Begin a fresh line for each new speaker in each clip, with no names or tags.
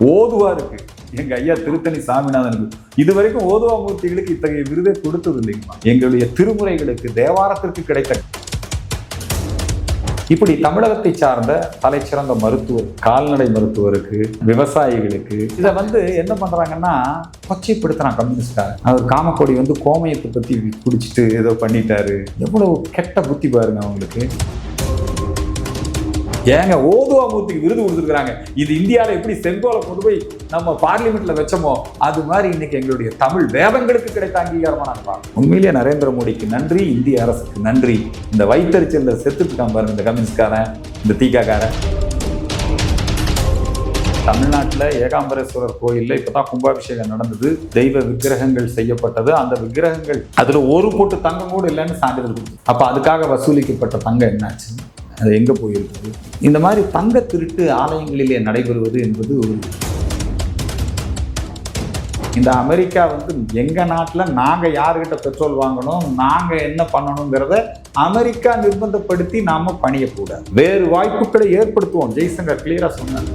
ஓதுவா இருக்கு எங்க ஐயா திருத்தணி சாமிநாதனுக்கு. இதுவரைக்கும் ஓதுவா மூர்த்திகளுக்கு இத்தகைய விருதை கொடுத்தது இல்லைங்கம்மா. எங்களுடைய திருமுறைகளுக்கு தேவாரத்திற்கு கிடைத்த இப்படி தமிழகத்தை சார்ந்த தலைச்சிறந்த மருத்துவர், கால்நடை மருத்துவருக்கு, விவசாயிகளுக்கு இதை என்ன பண்றாங்கன்னா கொச்சைப்படுத்துறான் கம்யூனிஸ்டார். அவர் காமக்கோடி கோமயத்தை பத்தி குடிச்சிட்டு ஏதோ பண்ணிட்டாரு. எவ்வளவு கெட்ட புத்தி பாருங்க அவங்களுக்கு. ஏங்க ஓதுவா மூர்த்திக்கு விருது கொடுத்துருக்காங்க. இது இந்தியாவில் எப்படி செங்கோலை கொண்டு போய் நம்ம பார்லிமெண்ட்ல வச்சோமோ அது மாதிரி இன்னைக்கு எங்களுடைய தமிழ் வேதங்களுக்கு கிடைத்த அங்கீகாரமா நான் உண்மையிலேயே நரேந்திர மோடிக்கு நன்றி, இந்திய அரசுக்கு நன்றி. இந்த வைத்தறிச்சல்ல செத்துட்டான் பாருங்க இந்த கம்யூனிஸ்ட்காரன், இந்த தீக்காக்காரன். தமிழ்நாட்டில் ஏகாம்பரேஸ்வரர் கோயிலில் இப்போதான் கும்பாபிஷேகம் நடந்தது. தெய்வ விக்கிரகங்கள் செய்யப்பட்டது. அந்த விக்கிரகங்கள் அதில் ஒரு பொட்டு தங்கம் கூட இல்லைன்னு சான்றிதழ் கொடுத்து, அப்போ அதுக்காக வசூலிக்கப்பட்ட தங்கம் என்னாச்சு, அது எங்கே போயிருக்குது? இந்த மாதிரி தங்க திருட்டு ஆலயங்களிலே நடைபெறுவது என்பது ஒரு இந்த அமெரிக்கா எங்கள் நாட்டில் நாங்கள் யாருக்கிட்ட பெட்ரோல் வாங்கணும், நாங்கள் என்ன பண்ணணுங்கிறத அமெரிக்கா நிர்பந்தப்படுத்தி நாம் பணியக்கூடாது. வேறு வாய்ப்புகளை ஏற்படுத்துவோம். ஜெய்சங்கர் கிளியராக சொன்னார்.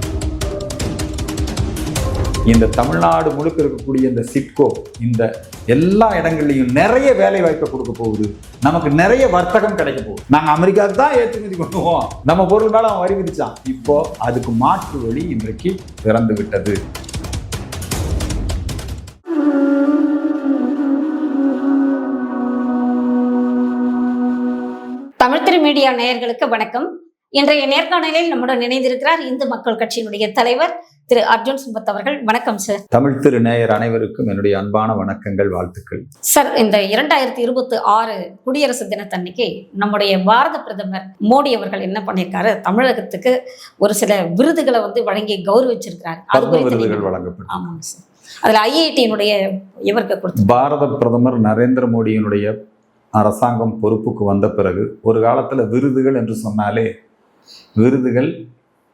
இந்த தமிழ்நாடு முழுக்க இருக்கக்கூடிய இந்த சிட்கோ இந்த எல்லா இடங்கள்லையும் நிறைய வேலை வாய்ப்பை கொடுக்க போகுது. நமக்கு நிறைய வர்த்தகம் கிடைக்க போகுது. நாங்கள் அமெரிக்காவுக்கு தான் ஏற்றுமதி பண்ணுவோம். நம்ம பொருள் மேலே அவன் வரி விதிச்சான். இப்போ அதுக்கு மாற்று வழி இன்றைக்கு திறந்து விட்டது.
தமிழ்த்திரு மீடியா நேயர்களுக்கு வணக்கம். இன்றைய நேர்காணலில் நம்முடன் இணைந்திருக்கிறார் இந்து மக்கள் கட்சியினுடைய தலைவர் திரு அர்ஜுன் சம்பத் அவர்கள். வணக்கம் சார்.
தமிழ் திரு நேயர் அனைவருக்கும் என்னுடைய அன்பான வணக்கங்கள், வாழ்த்துக்கள்.
சார், இந்த 2026 குடியரசு தினத்தன்னைக்கு நம்முடைய பாரத பிரதமர் மோடி அவர்கள் என்ன பண்ணியிருக்காரு, தமிழகத்துக்கு ஒரு சில விருதுகளை வழங்கி கௌரவிச்சிருக்கிறார்.
விருதுகள் வழங்கப்படும்.
ஆமாங்க சார். அதுல ஐஐடியினுடைய இவருக்கு கொடுத்து
பாரத பிரதமர் நரேந்திர மோடியினுடைய அரசாங்கம் பொறுப்புக்கு வந்த பிறகு ஒரு காலத்துல விருதுகள் என்று சொன்னாலே விருதுகள்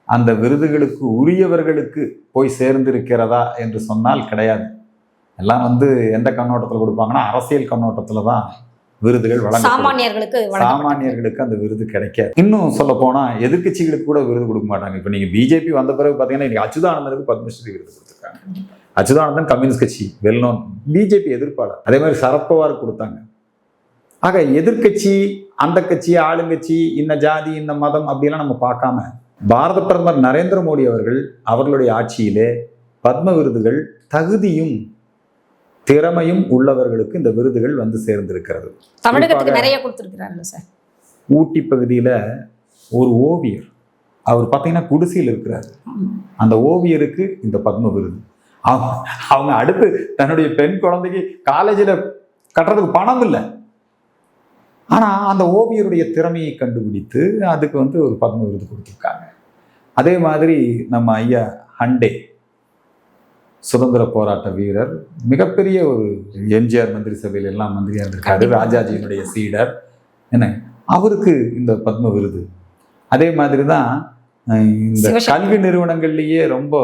அந்த விருதுகளுக்கு உரியவர்களுக்கு போய் சேர்ந்திருக்கிறதா என்று சொன்னால் கிடையாது. எல்லாம் எந்த கண்ணோட்டத்தில் கொடுப்பாங்கன்னா அரசியல் கண்ணோட்டத்தில் தான் விருதுகள் சாமானியர்களுக்கு அந்த விருது கிடைக்காது. இன்னும் சொல்ல போனா எதிர்கட்சிகளுக்கு கூட விருது கொடுக்க மாட்டாங்க. இப்போ நீங்க பிஜேபி வந்த பிறகு பார்த்தீங்கன்னா இன்னைக்கு அச்சுதானந்தனுக்கு பத்மஸ்ரீ விருது கொடுத்துருக்காங்க. அச்சுதானந்தன் கம்யூனிஸ்ட் கட்சி வெல் நோன் பிஜேபி எதிர்ப்பாளர். அதே மாதிரி சரத்பவார் கொடுத்தாங்க. ஆக எதிர்கட்சி, அந்த கட்சி, ஆளுங்கட்சி, இன்ன ஜாதி, இன்ன மதம் அப்படியெல்லாம் நம்ம பார்க்காம பாரத பிரதமர் நரேந்திர மோடி அவர்களுடைய ஆட்சியிலே பத்ம விருதுகள் தகுதியும் திறமையும் உள்ளவர்களுக்கு இந்த விருதுகள் சேர்ந்திருக்கிறது.
தமிழகத்துக்கு நிறைய கொடுத்திருக்கிறாங்க சார்.
ஊட்டி பகுதியில ஒரு ஓவியர், அவர் பார்த்தீங்கன்னா குடிசையில் இருக்கிறார். அந்த ஓவியருக்கு இந்த பத்ம விருது. அவங்க அடுத்து தன்னுடைய பெண் குழந்தைக்கு காலேஜில் கட்டுறதுக்கு பணம் இல்லை. ஆனால் அந்த ஓவியருடைய திறமையை கண்டுபிடித்து அதுக்கு ஒரு பத்ம விருது கொடுத்துருக்காங்க. அதே மாதிரி நம்ம ஐயா ஹண்டே, சுதந்திர போராட்ட வீரர், மிகப்பெரிய ஒரு எம்ஜிஆர் மந்திரி சபையில் எல்லாம் மந்திரியாக இருந்திருக்காரு, ராஜாஜியினுடைய சீடர், என்ன அவருக்கு இந்த பத்ம விருது. அதே மாதிரி தான் இந்த கல்வி நிறுவனங்கள்லேயே ரொம்ப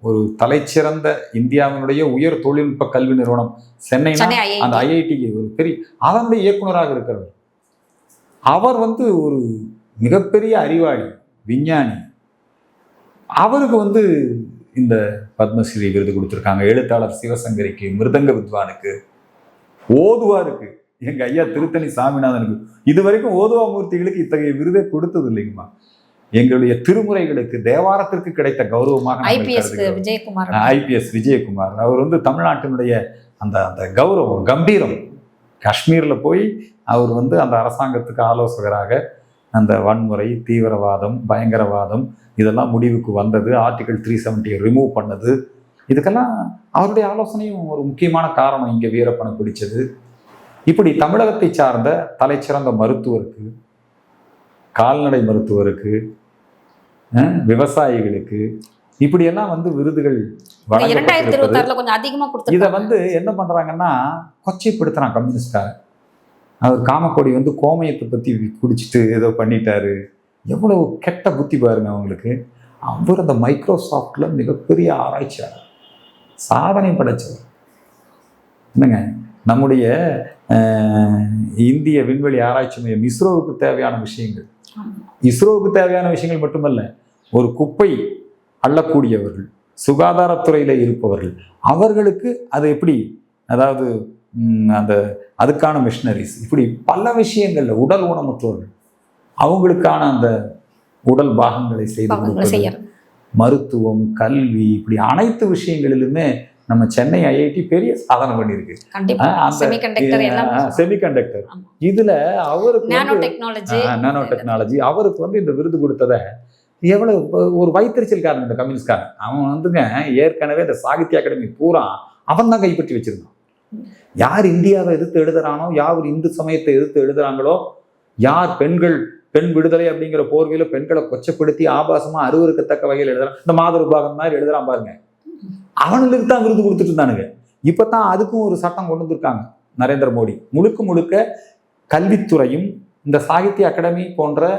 ஒரு தலைச்சிறந்த இந்தியாவினுடைய உயர் தொழில்நுட்ப கல்வி நிறுவனம் சென்னைனா அந்த ஐஐடிக்கு ஒரு பெரிய அதனுடைய இயக்குனராக இருக்கிறவர். அவர் ஒரு மிகப்பெரிய அறிவாளி, விஞ்ஞானி. அவருக்கு இந்த பத்மஸ்ரீ விருது கொடுத்துருக்காங்க. எழுத்தாளர் சிவசங்கரிக்கு, மிருதங்க வித்வானுக்கு, ஓதுவாருக்கு எங்க ஐயா திருத்தணி சாமிநாதனுக்கு. இதுவரைக்கும் ஓதுவா மூர்த்திகளுக்கு இத்தகைய விருதை கொடுத்தது இல்லைங்கம்மா. எங்களுடைய திருமுறைகளுக்கு தேவாரத்திற்கு கிடைத்த கௌரவமாக ஐபிஎஸ் விஜயகுமார் அவர் தமிழ்நாட்டினுடைய அந்த அந்த கௌரவம், கம்பீரம். காஷ்மீர்ல போய் அவர் அந்த அரசாங்கத்துக்கு ஆலோசகராக அந்த வன்முறை, தீவிரவாதம், பயங்கரவாதம் இதெல்லாம் முடிவுக்கு வந்தது. ஆர்டிகல் 370 ரிமூவ் பண்ணது. இதுக்கெல்லாம் அவருடைய ஆலோசனையும் ஒரு முக்கியமான காரணம் இங்கே வீரப்பனை பிடிச்சது. இப்படி தமிழகத்தை சார்ந்த தலைச்சிறந்த மருத்துவருக்கு, கால்நடை மருத்துவருக்கு, விவசாயிகளுக்கு இப்படியெல்லாம் விருதுகள் இதை என்ன பண்றாங்கன்னா கொச்சைப்படுத்துறான் கம்யூனிஸ்டார். அவர் காமக்கோடி கோமயத்தை பத்தி குடிச்சிட்டு ஏதோ பண்ணிட்டாரு. எவ்வளவு கெட்ட புத்தி பாருங்க அவங்களுக்கு. அவர் அந்த மைக்ரோசாஃப்ட்ல மிகப்பெரிய ஆராய்ச்சியாளர், சாதனை படைச்சவர். என்னங்க நம்முடைய இந்திய விண்வெளி ஆராய்ச்சி மையம் இஸ்ரோவுக்கு தேவையான விஷயங்கள் மட்டுமல்ல, ஒரு குப்பை அள்ளக்கூடியவர்கள், சுகாதாரத்துறையில் இருப்பவர்கள் அவர்களுக்கு அது எப்படி, அதாவது அந்த அதுக்கான மிஷினரிஸ், இப்படி பல விஷயங்கள்ல உடல் ஊனமுற்றோர்கள் அவங்களுக்கான அந்த உடல் பாகங்களை செய்து கொடுப்பது, மருத்துவம், கல்வி, இப்படி அனைத்து விஷயங்களிலுமே நம்ம சென்னை ஐஐடி பெரிய சாதனை பண்ணியிருக்கு. செமிகண்டக்டர் இதுல அவருக்கு நானோ டெக்னாலஜி அவருக்கு வந்து இந்த விருது கொடுத்ததை எவ்வளவு ஒரு வைத்தறிச்சல்காரன் இந்த கம்யூனிஸ்ட்காரன். அவன் வந்துங்க ஏற்கனவே இந்த சாகித்ய அகாடமி பூரா அவன் தான் கைப்பற்றி வச்சிருந்தான். யார் இந்தியாவை எதிர்த்து எழுதுறானோ, யார் இந்து சமயத்தை எதிர்த்து எழுதுறாங்களோ, யார் பெண் விடுதலை அப்படிங்கிற போர்வையில பெண்களை கொச்சப்படுத்தி ஆபாசமா அருவருக்கத்தக்க வகையில் எழுதுறான், இந்த மாதருபாகம் மாதிரி எழுதுறான் பாருங்க, அவனுக்கு தான் விருது கொடுத்துட்டு இருந்தானுங்க. இப்பதான் அதுக்கும் ஒரு சட்டம் கொண்டு வந்திருக்காங்க நரேந்திர மோடி. முழுக்க கல்வித்துறையும் இந்த சாகித்ய அகாடமி போன்ற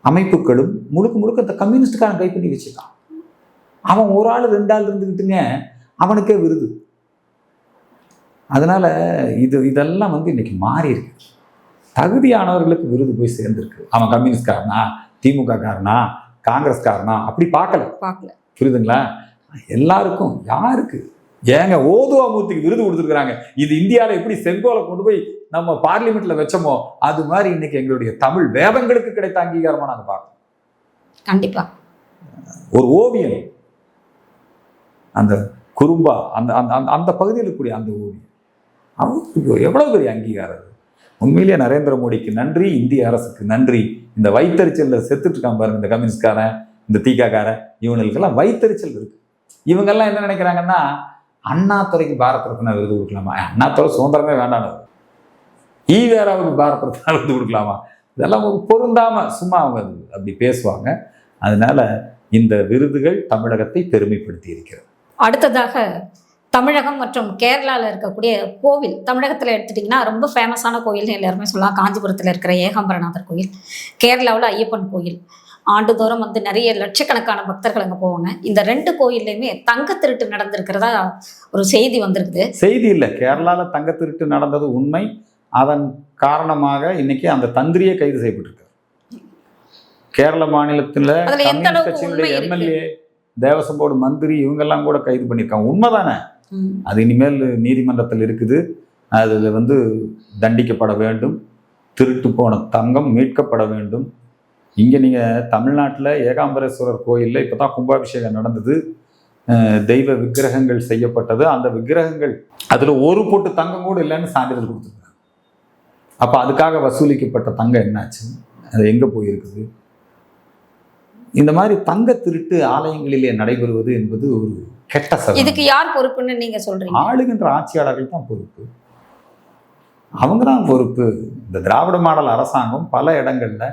அமைப்புகளும் முழுக்க இந்த கம்யூனிஸ்டுக்காரன் கை பண்ணி வச்சுட்டான். அவன் ஒரு ஆள் 2 ஆள் இருந்துக்கிட்டுங்க அவனுக்கே விருது. அதனால இதெல்லாம் வந்து இன்னைக்கு மாறி இருக்கு. தகுதியானவர்களுக்கு விருது போய் சேர்ந்திருக்கு. அவன் கம்யூனிஸ்ட்காரனா, திமுக காரனா, காங்கிரஸ்காரனா அப்படி பார்க்கல. புரியுதுங்களா? எல்லாருக்கும். யாருக்கு ஏங்க ஓதுவா மூர்த்திக்கு விருது கொடுத்துருக்காங்க. இது இந்தியாவில் எப்படி செங்கோலை கொண்டு போய் நம்ம பார்லிமெண்ட்ல வச்சோமோ அது மாதிரி இன்னைக்கு எங்களுடைய தமிழ் வேதங்களுக்கு கிடைத்த அங்கீகாரமா நாங்க பார்க்கணும்.
கண்டிப்பா
ஒரு ஓவியம், அந்த குறும்பா, அந்த அந்த பகுதியில் இருக்கக்கூடிய அந்த ஓவியம் அவருக்கு எவ்வளவு பெரிய அங்கீகாரம். உண்மையிலேயே நரேந்திர மோடிக்கு நன்றி, இந்திய அரசுக்கு நன்றி. இந்த வைத்தறிச்சல்ல செத்துட்டு இருக்கான் பாருங்க இந்த கம்யூனிஸ்ட்காரன், இந்த தீகாக்காரன், இவனுக்கெல்லாம் வைத்தறிச்சல் இருக்கு. இவங்கெல்லாம் என்ன நினைக்கிறாங்கன்னா, அண்ணாதுரைக்கு பாரத் ரத்னா விருது கொடுக்கலாமா? அண்ணாதுரை சுதந்திரமே வேண்டாம், ஈவேராவுக்கு பாரத் ரத்னா விருது கொடுக்கலாமா? இதெல்லாம் ஒரு பொருந்தாம சும்மா அவங்க அப்படி பேசுவாங்க. அதனால இந்த விருதுகள் தமிழகத்தை பெருமைப்படுத்தி இருக்கிறது.
அடுத்ததாக தமிழகம் மற்றும் கேரளாவில் இருக்கக்கூடிய கோவில், தமிழகத்தில் எடுத்துட்டிங்கன்னா ரொம்ப ஃபேமஸான கோயில்னு எல்லாருமே சொல்லலாம். காஞ்சிபுரத்தில் இருக்கிற ஏகாம்பரநாதர் கோயில், கேரளாவில் ஐயப்பன் கோயில். ஆண்டுதோறும் வந்து நிறைய லட்சக்கணக்கான பக்தர்கள் அங்கே போவாங்க. இந்த 2 கோயில்லையுமே தங்க திருட்டு நடந்திருக்கிறதா ஒரு செய்தி வந்திருக்குது.
செய்தி இல்லை, கேரளாவில் தங்க திருட்டு நடந்தது உண்மை. அதன் காரணமாக இன்னைக்கு அந்த தந்திரியை கைது செய்யப்பட்டிருக்காரு. கேரள மாநிலத்தில் கட்சியினுடைய எம்எல்ஏ, தேவசம் போர்டு மந்திரி, இவங்கெல்லாம் கூட கைது பண்ணியிருக்காங்க. உண்மைதானே? அது இனிமேல் நீதிமன்றத்தில் இருக்குது. அதில் வந்து தண்டிக்கப்பட வேண்டும். திருட்டு போன தங்கம் மீட்கப்பட வேண்டும். இங்கே நீங்கள் தமிழ்நாட்டில் ஏகாம்பரேஸ்வரர் கோயிலில் இப்போ தான் கும்பாபிஷேகம் நடந்தது. தெய்வ விக்கிரகங்கள் செய்யப்பட்டது. அந்த விக்கிரகங்கள் அதில் ஒரு பொட்டு தங்கம் கூட இல்லைன்னு சான்றிதழ் கொடுத்துருக்காங்க. அப்போ அதுக்காக வசூலிக்கப்பட்ட தங்கம் என்னாச்சு? அது எங்கே போயிருக்குது? இந்த மாதிரி தங்க திருட்டு ஆலயங்களிலே நடைபெறுவது என்பது ஒரு கெட்ட சட்டம்.
இதுக்கு யார் பொறுப்புன்னு நீங்க சொல்றீங்க?
ஆளுகின்ற ஆட்சியாளர்கள் தான் பொறுப்பு. அவங்க தான் பொறுப்பு. இந்த திராவிட மாடல் அரசாங்கம் பல இடங்கள்ல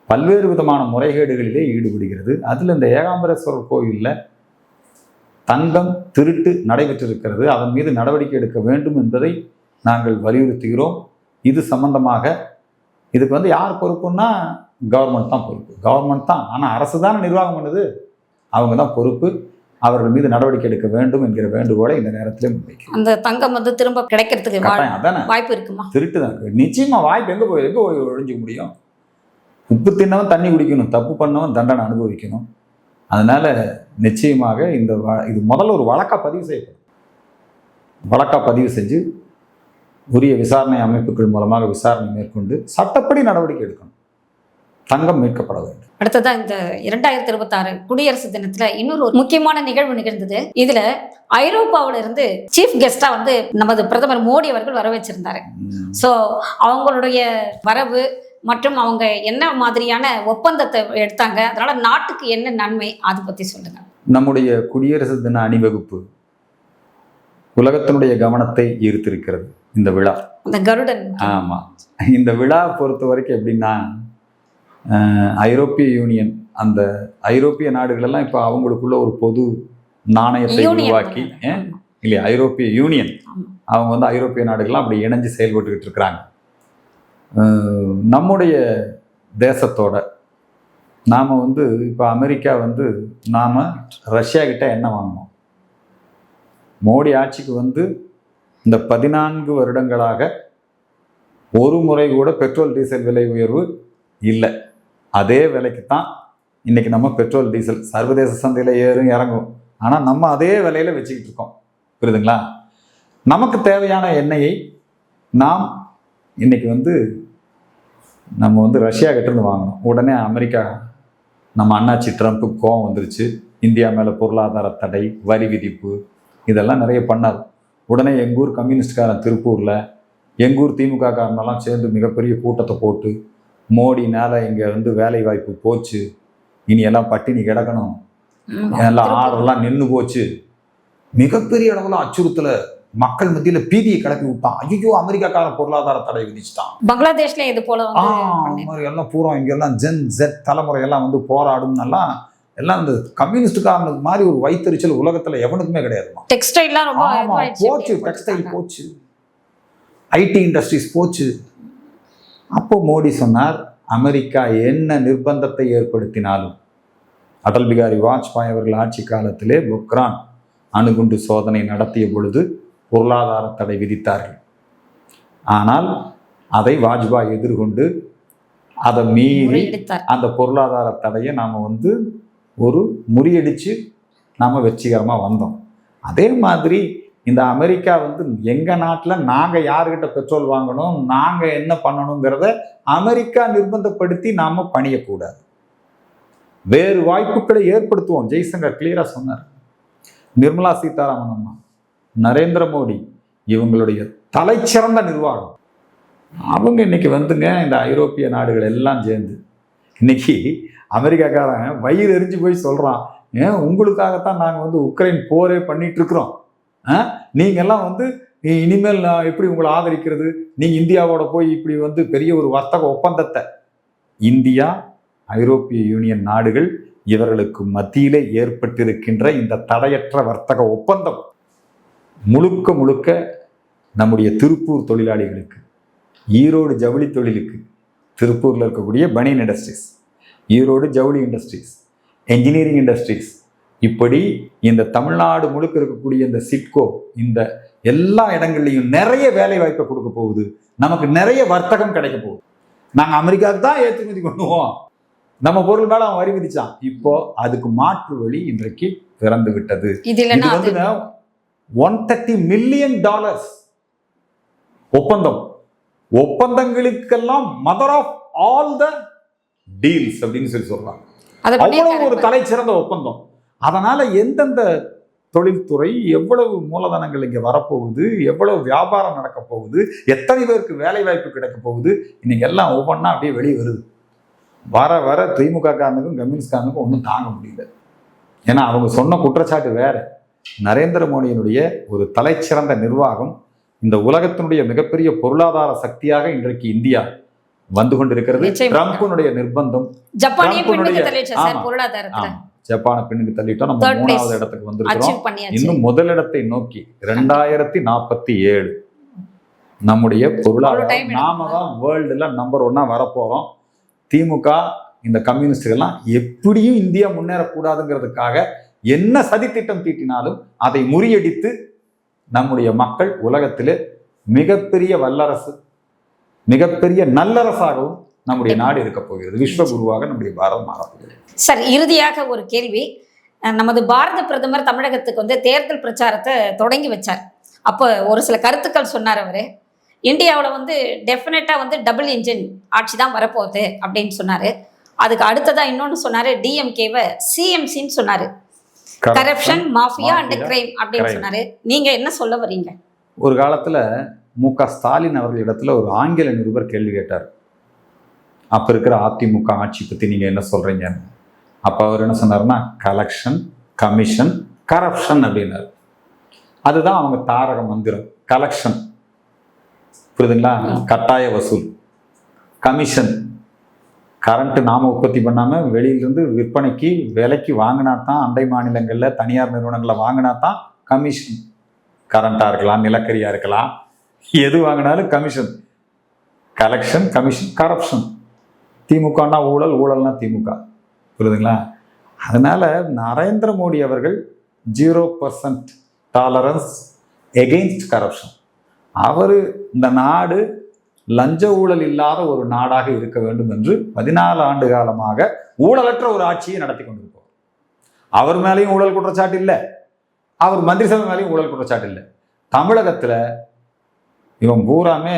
பல்வேறு விதமான முறைகேடுகளிலே ஈடுபடுகிறது. அதில் இந்த ஏகாம்பரேஸ்வரர் கோயிலில் தங்கம் திருட்டு நடைபெற்றிருக்கிறது. அதன் மீது நடவடிக்கை எடுக்க வேண்டும் என்பதை நாங்கள் வலியுறுத்துகிறோம். இது சம்பந்தமாக இதுக்கு வந்து யார் பொறுப்புன்னா கவர்மெண்ட் தான் பொறுப்பு. கவர்மெண்ட் தான், ஆனால் அரசு தானே நிர்வாகம் பண்ணுது. அவங்க தான் பொறுப்பு. அவர்கள் மீது நடவடிக்கை எடுக்க வேண்டும் என்கிற வேண்டுகோளை இந்த நேரத்தில் முன்வைக்கிறோம்.
அந்த தங்கம் வந்து திரும்ப கிடைக்கிறதுக்கு வாய்ப்பு இருக்குமா?
திருட்டு தான் நிச்சயமா வாய்ப்பு. எங்கே போய் ஒழிஞ்சிக்க முடியும்? உப்பு தின்னவன் தண்ணி குடிக்கணும், தப்பு பண்ணவன் தண்டனை அனுபவிக்கணும். அதனால நிச்சயமாக இது முதல்ல ஒரு வழக்கா பதிவு செய்யப்படும். வழக்கா பதிவு செஞ்சு உரிய விசாரணை அமைப்புகள் மூலமாக விசாரணை மேற்கொண்டு சட்டப்படி நடவடிக்கை எடுக்கணும். தங்கம் மீட்கப்பட வேண்டும்.
அடுத்ததான் இந்த 2026 குடியரசு தினத்துல இன்னொரு முக்கியமான நிகழ்வு நிகழ்ந்தது. இதுல ஐரோப்பாவில இருந்து சீஃப் கெஸ்டா வந்து நமது பிரதமர் மோடி அவர்கள் வர வச்சிருந்தாரு. ஸோ அவங்களுடைய வரவு மற்றும் அவங்க என்ன மாதிரியான ஒப்பந்தத்தை எடுத்தாங்க, அதனால நாட்டுக்கு என்ன நன்மை, அதை பத்தி சொல்லுங்க.
நம்முடைய குடியரசு தின அணிவகுப்பு உலகத்தினுடைய கவனத்தை ஈர்த்திருக்கிறது. இந்த விழா,
அந்த கருடன்.
ஆமா, இந்த விழா பொறுத்த வரைக்கும் எப்படின்னா, ஐரோப்பிய யூனியன், அந்த ஐரோப்பிய நாடுகள் எல்லாம் இப்போ அவங்களுக்குள்ள ஒரு பொது நாணயத்தை உருவாக்கி, இல்லையா, ஐரோப்பிய யூனியன் அவங்க வந்து ஐரோப்பிய நாடுகள்லாம் அப்படி இணைஞ்சு செயல்பட்டுக்கிட்டு இருக்கிறாங்க. நம்முடைய தேசத்தோட நாம் வந்து இப்போ அமெரிக்கா வந்து நாம் ரஷ்யா கிட்ட என்ன வாங்கினோம்? மோடி ஆட்சிக்கு வந்து இந்த 14 வருடங்களாக ஒரு முறை கூட பெட்ரோல் டீசல் விலை உயர்வு இல்லை. அதே விலைக்கு தான் இன்னைக்கு நம்ம பெட்ரோல் டீசல் சர்வதேச சந்தையில் ஏறும் இறங்கும், ஆனால் நம்ம அதே விலையில வச்சுக்கிட்டு இருக்கோம். புரியுதுங்களா? நமக்கு தேவையான எண்ணெயை நாம் இன்னைக்கு நம்ம ரஷ்யா கிட்டேருந்து வாங்கணும். உடனே அமெரிக்கா நம்ம அண்ணாச்சி ட்ரம்ப்புக்கு கோவம் வந்துருச்சு. இந்தியா மேலே பொருளாதார தடை, வரி விதிப்பு இதெல்லாம் நிறைய பண்ணார். உடனே எங்கூர் கம்யூனிஸ்ட்காரன் திருப்பூரில், எங்கூர் திமுக காரனெல்லாம் சேர்ந்து மிகப்பெரிய கூட்டத்தை போட்டு, மோடினால இங்கே வேலை வாய்ப்பு போச்சு, இனி எல்லாம் பட்டினி கிடக்கணும், எல்லாம் ஆர்டர்லாம் நின்று போச்சு, மிகப்பெரிய அளவில் அச்சுறுத்தலை மக்கள் மத்தியில் பீதியை கிளப்பி விட்டான். ஐயோ அமெரிக்காக்காரன் பொருளாதார தடை விதிச்சுட்டான்.
பங்களாதேஷ்ல இது போல
மாதிரி எல்லாம் பூரா இங்கெல்லாம் ஜென் ஜெட் தலைமுறையெல்லாம் போராடும்னெல்லாம் எல்லாம் இந்த கம்யூனிஸ்டுக்காரனுக்கு மாதிரி ஒரு வைத்தறிச்சல் உலகத்துல எவனுக்குமே கிடையாது.
டெக்ஸ்டைல்லாம் ரொம்ப
போச்சு, டெக்ஸ்டைல் போச்சு, ஐடி இண்டஸ்ட்ரீஸ் போச்சு. அப்போ மோடி சொன்னார், அமெரிக்கா என்ன நிர்பந்தத்தை ஏற்படுத்தினாலும், அடல் பிகாரி வாஜ்பாய் அவர்கள் ஆட்சி காலத்திலே பொக்ரான் அணுகுண்டு சோதனை நடத்திய பொழுது பொருளாதார தடை விதித்தார்கள். ஆனால் அதை வாஜ்பாய் எதிர்கொண்டு அதை மீறி அந்த பொருளாதார தடையை நாம் ஒரு முறியடிச்சு நாம் வெற்றிகரமாக வந்தோம். அதே மாதிரி இந்த அமெரிக்கா எங்கள் நாட்டில் நாங்கள் யார்கிட்ட பெட்ரோல் வாங்கணும், நாங்கள் என்ன பண்ணணுங்கிறத அமெரிக்கா நிர்பந்தப்படுத்தி நாம் பணியக்கூடாது. வேறு வாய்ப்புகளை ஏற்படுத்துவோம். ஜெய்சங்கர் கிளியராக சொன்னார். நிர்மலா சீதாராமன் அம்மா, நரேந்திர மோடி இவங்களுடைய தலைச்சிறந்த நிர்வாகம். அவங்க இன்னைக்கு இந்த ஐரோப்பிய நாடுகள் எல்லாம் சேர்ந்து இன்னைக்கு அமெரிக்காக்காரன் வயிறு எரிஞ்சு போய் சொல்கிறான், ஏன் உங்களுக்காகத்தான் நாங்கள் உக்ரைன் போரே பண்ணிட்டு இருக்கிறோம், நீங்கள்லாம் இனிமேல் நான் எப்படி உங்களை ஆதரிக்கிறது, நீங்கள் இந்தியாவோட போய் இப்படி பெரிய ஒரு வர்த்தக ஒப்பந்தத்தை, இந்தியா ஐரோப்பிய யூனியன் நாடுகள் இவர்களுக்கு மத்தியிலே ஏற்பட்டிருக்கின்ற இந்த தடையற்ற வர்த்தக ஒப்பந்தம் முழுக்க முழுக்க நம்முடைய திருப்பூர் தொழிலாளிகளுக்கு, ஈரோடு ஜவுளி தொழிலுக்கு, திருப்பூரில் இருக்கக்கூடிய பனியன் இண்டஸ்ட்ரீஸ், ஈரோடு ஜவுளி இண்டஸ்ட்ரீஸ், என்ஜினியரிங் இண்டஸ்ட்ரீஸ், இப்படி இந்த தமிழ்நாடு முழுக்க இருக்கக்கூடிய இந்த சிட்கோ, இந்த எல்லா இடங்கள்லையும் நிறைய வேலை வாய்ப்பை கொடுக்க போகுது. நமக்கு நிறைய வர்த்தகம் கிடைக்க போகுது. நாங்கள் அமெரிக்காவுக்கு தான் ஏற்றுமதி பண்ணுவோம், நம்ம பொருள் மேல அவன் வரி விதிச்சான். இப்போ அதுக்கு மாற்று வழி இன்றைக்கு திறந்து விட்டது. இது $130 மில்லியன் ஒப்பந்தம். ஒப்பந்தங்களுக்கெல்லாம் mother of all the deals அப்படின்னு சொல்றாங்க. அவ்வளவு ஒரு தலை சிறந்த ஒப்பந்தம். அதனால எந்தெந்த தொழில்துறை, எவ்வளவு மூலதனங்கள் இங்க வரப்போகுது, எவ்வளவு வியாபாரம் நடக்க போகுது, எத்தனை பேருக்கு வேலை வாய்ப்பு கிடைக்க போகுது, இன்னைக்கு எல்லாம் ஒவ்வொன்றா அப்படியே வெளியே வருது. வர வர திமுக காரனுக்கும் கம்யூனிஸ்ட்காரனுக்கும் ஒன்றும் தாங்க முடியல. ஏன்னா அவங்க சொன்ன குற்றச்சாட்டு வேற. நரேந்திர மோடியினுடைய ஒரு தலைச்சிறந்த நிர்வாகம் இந்த உலகத்தினுடைய மிகப்பெரிய பொருளாதார சக்தியாக இன்றைக்கு இந்தியா வந்து கொண்டிருக்கிறது. ட்ரம்ப்னுடைய நிர்பந்தம், ஜப்பான பின்னுக்கு தள்ளிட்டோம், நம்ம 3வது இடத்துக்கு வந்திருக்கிறோம். இன்னும் முதலிடத்தை நோக்கி 2047 நம்முடைய பொருளாதாரம், நாம தான் வேர்ல்டுல நம்பர் 1 வரப்போறோம். திமுக இந்த கம்யூனிஸ்டுகள்லாம் எப்படியும் இந்தியா முன்னேறக்கூடாதுங்கிறதுக்காக என்ன சதித்திட்டம் தீட்டினாலும் அதை முறியடித்து நம்முடைய மக்கள் உலகத்திலே மிகப்பெரிய வல்லரசு, மிகப்பெரிய நல்லரசாகவும் நம்முடைய நாடு இருக்க போகிறது. விஸ்வகுருவாக நம்முடைய பாரதம் மாறப்போகிறது.
சார், இறுதியாக ஒரு கேள்வி. நமது பாரத பிரதமர் தமிழகத்துக்கு தேர்தல் பிரச்சாரத்தை தொடங்கி வச்சார். அப்போ ஒரு சில கருத்துக்கள் சொன்னார். அவர் இந்தியாவில் டெஃபினட்டாக டபுள் இன்ஜின் ஆட்சி தான் வரப்போகுது அப்படின்னு சொன்னார். அதுக்கு அடுத்ததாக இன்னொன்று சொன்னார், டிஎம்கேவை சிஎம்சின்னு சொன்னார். கரப்ஷன், மாஃபியா அண்ட் கிரைம் அப்படின்னு சொன்னார். நீங்கள் என்ன சொல்ல வரீங்க?
ஒரு காலத்தில் மு.க. ஸ்டாலின் அவர்களிடத்துல ஒரு ஆங்கில நிருபர் கேள்வி கேட்டார், அப்போ இருக்கிற அதிமுக ஆட்சி பற்றி நீங்கள் என்ன சொல்கிறீங்கன்னு. அப்போ அவர் என்ன சொன்னார்னா, கலெக்ஷன், கமிஷன், கரப்ஷன் அப்படின்னாரு. அதுதான் அவங்க தாரக மந்திரம். கலெக்ஷன், புரியுதுங்களா, கட்டாய வசூல். கமிஷன், கரண்ட் நாம உற்பத்தி பண்ணாமல் வெளியிலிருந்து விற்பனைக்கு விலைக்கு வாங்கினா தான், அண்டை மாநிலங்களில் தனியார் நிறுவனங்களில் வாங்கினா தான் கமிஷன். கரண்ட்டாக இருக்கலாம், நிலக்கரியாக இருக்கலாம், எது வாங்கினாலும் கமிஷன். Collection, commission, corruption. திமுகனா ஊழல், ஊழல்னா திமுக, புரியுதுங்களா. அதனால நரேந்திர மோடி அவர்கள் 0% டாலரன்ஸ் எகெயின்ஸ்ட் கரப்ஷன். அவர் இந்த நாடு லஞ்ச ஊழல் இல்லாத ஒரு நாடாக இருக்க வேண்டும் என்று 14 ஆண்டு காலமாக ஊழலற்ற ஒரு ஆட்சியை நடத்தி கொண்டிருப்போம். அவர் மேலேயும் ஊழல் குற்றச்சாட்டு இல்லை, அவர் மந்திரி சபை மேலேயும் ஊழல் குற்றச்சாட்டு இல்லை. தமிழகத்துல இவன் பூராமே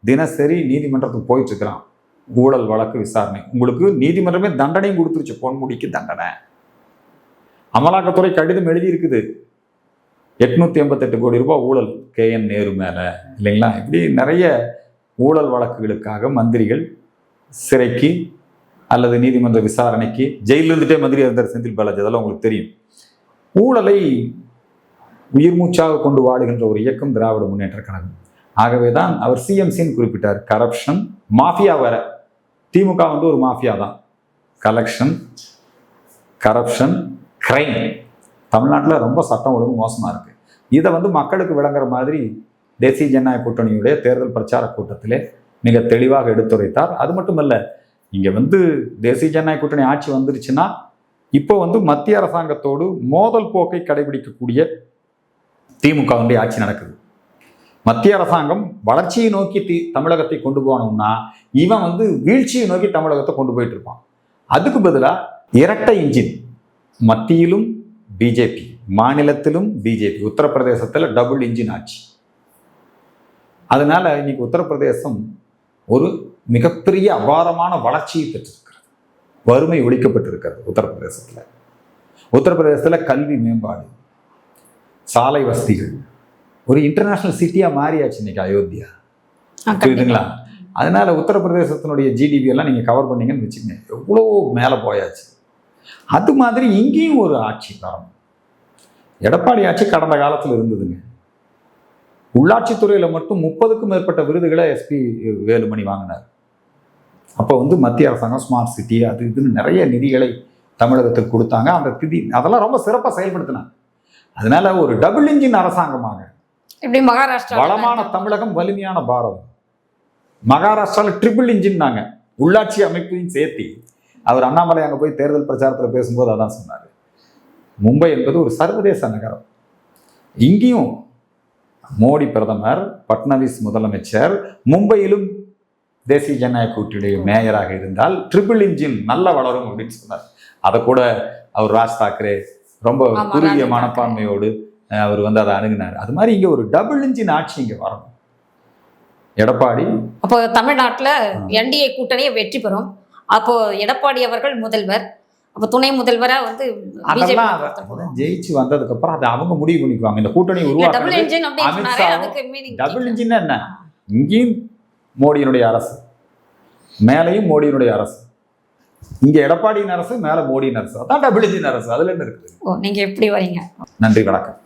தினசரி நீதிமன்றத்துக்கு போயிட்டு இருக்கிறான். ஊழல் வழக்கு விசாரணை, உங்களுக்கு நீதிமன்றமே தண்டனையும் கொடுத்துருச்சு, பொன்முடிக்கு தண்டனை. அமலாக்கத்துறை கடிதம் எழுதி இருக்குது, 888 கோடி ரூபாய் ஊழல் KN நேரு மேல, இல்லைங்களா? இப்படி நிறைய ஊழல் வழக்குகளுக்காக மந்திரிகள் சிறைக்கு அல்லது நீதிமன்ற விசாரணைக்கு, ஜெயிலில் இருந்துட்டே மந்திரி இருந்தார் செந்தில் பாலாஜி, அதெல்லாம் உங்களுக்கு தெரியும். ஊழலை உயிர் மூச்சாக கொண்டு வாடுகின்ற ஒரு இயக்கம் திராவிட முன்னேற்ற கழகம். ஆகவேதான் அவர் CMCன்னு குறிப்பிட்டார். கரப்ஷன் மாஃபியா வேற, திமுக வந்து ஒரு மாஃபியா தான். Collection, corruption, crime. தமிழ்நாட்டில் ரொம்ப சட்டம் ஒழுங்கு மோசமாக இருக்கு. இதை வந்து மக்களுக்கு விளங்குற மாதிரி தேசிய ஜனநாயக கூட்டணியுடைய தேர்தல் பிரச்சார கூட்டத்திலே மிக தெளிவாக எடுத்துரைத்தார். அது மட்டுமல்ல, இங்கே வந்து தேசிய ஜனநாயக கூட்டணி ஆட்சி வந்துருச்சுன்னா இப்போ வந்து மத்திய அரசாங்கத்தோடு மோதல் போக்கை கடைபிடிக்கக்கூடிய திமுகவுடைய ஆட்சி நடக்குது. மத்திய அரசாங்கம் வளர்ச்சியை நோக்கி தமிழகத்தை கொண்டு போகணும்னா இவன் வந்து வீழ்ச்சியை நோக்கி தமிழகத்தை கொண்டு போயிட்டு இருப்பான். அதுக்கு பதிலாக இரட்டை இன்ஜின், மத்தியிலும் பிஜேபி, மாநிலத்திலும் பிஜேபி, உத்தரப்பிரதேசத்தில் டபுள் இன்ஜின் ஆட்சி. அதனால இன்னைக்கு உத்தரப்பிரதேசம் ஒரு மிகப்பெரிய அபாரமான வளர்ச்சியை பெற்றிருக்கிறது. வறுமை ஒழிக்கப்பட்டிருக்கிறது உத்தரப்பிரதேசத்தில். உத்தரப்பிரதேசத்தில் கல்வி மேம்பாடு, சாலை வசதிகள், ஒரு இன்டர்நேஷனல் சிட்டியா மாறியாச்சு இன்னைக்கு அயோத்தியா, புரியுதுங்களா? அதனால உத்தரப்பிரதேசத்தினுடைய GDP எல்லாம் நீங்க கவர் பண்ணீங்கன்னு வச்சுக்கோங்க, எவ்வளோ மேலே போயாச்சு. அது மாதிரி இங்கேயும் ஒரு ஆட்சி வரணும். எடப்பாடி ஆட்சி கடந்த காலத்தில் இருந்ததுங்க. உள்ளாட்சித்துறையில் மட்டும் 30க்கும் மேற்பட்ட விருதுகளை SP வேலுமணி வாங்கினார். அப்போ வந்து மத்திய அரசாங்கம் ஸ்மார்ட் சிட்டி அது இதுன்னு நிறைய நிதிகளை தமிழகத்துக்கு கொடுத்தாங்க. அந்த அதெல்லாம் ரொம்ப சிறப்பாக செயல்படுத்தினாங்க. அதனால ஒரு டபுள் இன்ஜின் அரசாங்கமாக,
இப்படி மகாராஷ்டிரா
வளமான தமிழகம், வலிமையான பாரதம். மகாராஷ்டிராவில் ட்ரிபிள் இன்ஜின் நாங்க, உள்ளாட்சி அமைப்பையும் சேர்த்தி. அவர் அண்ணாமலை அங்கே போய் தேர்தல் பிரச்சாரத்தில் பேசும்போது அதான் சொன்னார். மும்பை என்பது ஒரு சர்வதேச நகரம். இங்கேயும் மோடி பிரதமர், பட்னவிஸ் முதலமைச்சர், மும்பையிலும் தேசிய ஜனநாயக கூட்டணியுடைய மேயராக இருந்தால் ட்ரிபிள் இன்ஜின் நல்ல வளரும் அப்படின்னு சொன்னார். அதை கூட அவர் ராஜ் தாக்கரே ரொம்ப குறுகிய மனப்பான்மையோடு அவர் வந்து அதை அணுகினார். அது மாதிரி இங்கே ஒரு டபுள் இன்ஜின் ஆட்சி இங்கே வரணும். எடப்பாடி
அப்போ தமிழ்நாட்டில் NDA கூட்டணியை வெற்றி பெறும். அப்போ எடப்பாடி அவர்கள் முதல்வர், அப்போ துணை முதல்வரா வந்து
அதெல்லாம் ஜெயிச்சு வந்ததுக்கு அப்புறம் அதை அவங்க முடிவு பண்ணிக்குவாங்க. இந்த கூட்டணி உருவாக்குறது டபுள் இன்ஜின் என்ன? இங்கேயும் மோடியினுடைய அரசு, மேலையும் மோடியினுடைய அரசு, இங்க எடப்பாடியின் அரசு, மேல மோடியின் அரசு, அதான் டபுள் இன்ஜின் அரசு. அதுல என்ன இருக்குது?
நீங்க எப்படி வரீங்க?
நன்றி, வணக்கம்.